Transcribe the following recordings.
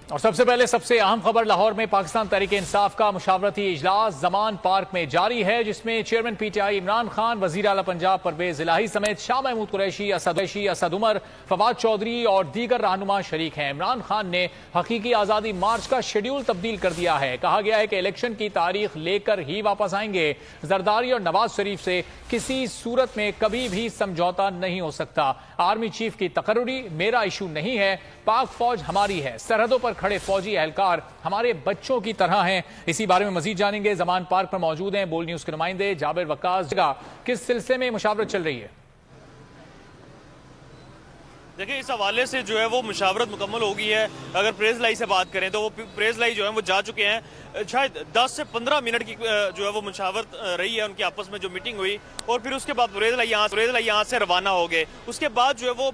और सबसे पहले सबसे अहम खबर, लाहौर में पाकिस्तान तहरीक इंसाफ का मुशावरती इजलास जमान पार्क में जारी है, जिसमें चेयरमैन पीटीआई इमरान खान, वजीर आला पंजाब परवेज इलाही समेत शाह महमूद कुरैशी, असद उमर, फवाद चौधरी और दीगर रहनुमा शरीक हैं। इमरान खान ने हकीकी आज़ादी मार्च का शेड्यूल तब्दील कर दिया है। कहा गया है कि इलेक्शन की तारीख लेकर ही वापस आएंगे। जरदारी और नवाज शरीफ से किसी सूरत में कभी भी समझौता नहीं हो सकता। आर्मी चीफ की तकर्री, मेरा इशू नहीं है, पाक फौज हमारी है, सरहदों पर खड़े फौजी एहलकार हमारे बच्चों की तरह हैं। इसी बारे में मजीद जानेंगे। जमान पार्क पर मौजूद हैं बोल न्यूज के नुमाइंदे जाबिर वक्कास। किस सिलसिले में मुशावरत चल रही है? देखिए, इस हवाले से जो है वो मुशावरत मुकम्मल हो गई है। अगर प्रेस लाई से बात करें तो वो प्रेस लाई जो है वो जा चुके हैं। शायद 10 से 15 मिनट की जो है वो मुशावरत रही है, उनकी आपस में जो मीटिंग हुई, और फिर उसके बाद प्रेस लाई यहाँ से रवाना हो गए। उसके बाद जो है वो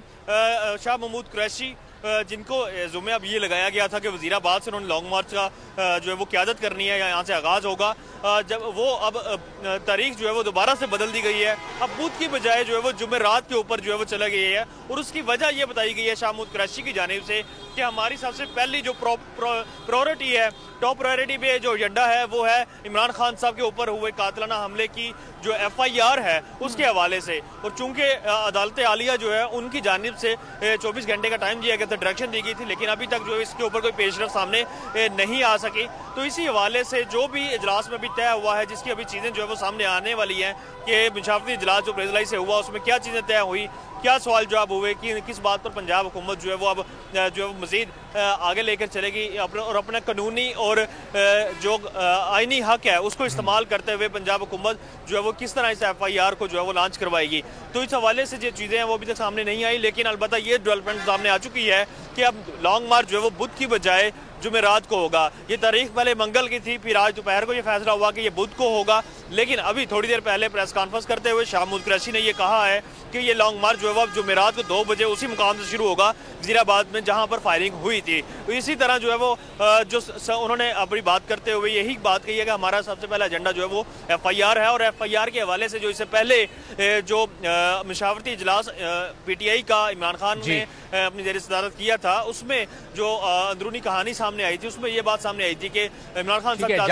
शाह महमूद कुरैशी, जिनको जुम्मे अब ये लगाया गया था कि वजीराबाद से उन्होंने लॉन्ग मार्च का जो है वो क़यादत करनी है या यहाँ से आगाज़ होगा, जब वो अब तारीख जो है वो दोबारा से बदल दी गई है। अब बुध की बजाय जो है वो जुमेरात के ऊपर जो है वो चला गई है, और उसकी वजह ये बताई गई है शाह महमूद कुरैशी की जानिब से कि हमारी सबसे पहली जो प्रायोरिटी है, टॉप प्रायोरिटी पे जो एजेंडा है वो है इमरान खान साहब के ऊपर हुए कातलाना हमले की जो FIR है उसके हवाले से। और चूंकि अदालत आलिया जो है उनकी जानिब से 24 घंटे का टाइम दिया गया था, डायरेक्शन दी गई थी, लेकिन अभी तक जो है इसके ऊपर कोई पेशरफ सामने नहीं आ सकी। तो इसी हवाले से जो भी इजलास में भी तय हुआ है, जिसकी अभी चीज़ें जो है वो सामने आने वाली हैं कि मुशावरती इजलास जो प्रेस लाई से हुआ उसमें क्या चीज़ें तय हुई, क्या सवाल जवाब हुए कि किस बात पर पंजाब हुकूमत जो है वो अब जो है मज़ीद आगे लेकर चलेगी और अपना कानूनी और जो आईनी हक है उसको इस्तेमाल करते हुए पंजाब हुकूमत जो है वो किस तरह इस FIR को जो है वो लॉन्च करवाएगी। तो इस हवाले से जो चीज़ें हैं वो अभी तक सामने नहीं आई, लेकिन अलबत्ता ये डेवलपमेंट सामने आ चुकी है कि अब लॉन्ग मार्च जो है वो बुध की बजाय जुमेरात को होगा। ये तारीख पहले मंगल की थी, फिर आज दोपहर को ये फैसला हुआ कि ये बुध को होगा। लेकिन अभी थोड़ी देर पहले प्रेस कॉन्फ्रेंस करते हुए शाह महमूद कुरैशी ने ये कहा है कि ये लॉन्ग मार्च जो है वो अब जुमेरात को 2 बजे उसी मुकाम से शुरू होगा वजीराबाद में जहां पर फायरिंग हुई थी। तो इसी तरह जो है वो उन्होंने अपनी बात करते हुए यही बात कही है कि हमारा सबसे पहला एजेंडा जो है वो FIR है, और FIR के हवाले से जो इससे पहले जो मुशावरती इजलास PTI का इमरान खान ने अपनी ज़ेर सदारत किया था, उसमें जो अंदरूनी कहानी सामने आई थी, उसमें ये बात सामने आई थी कि इमरान खान साहब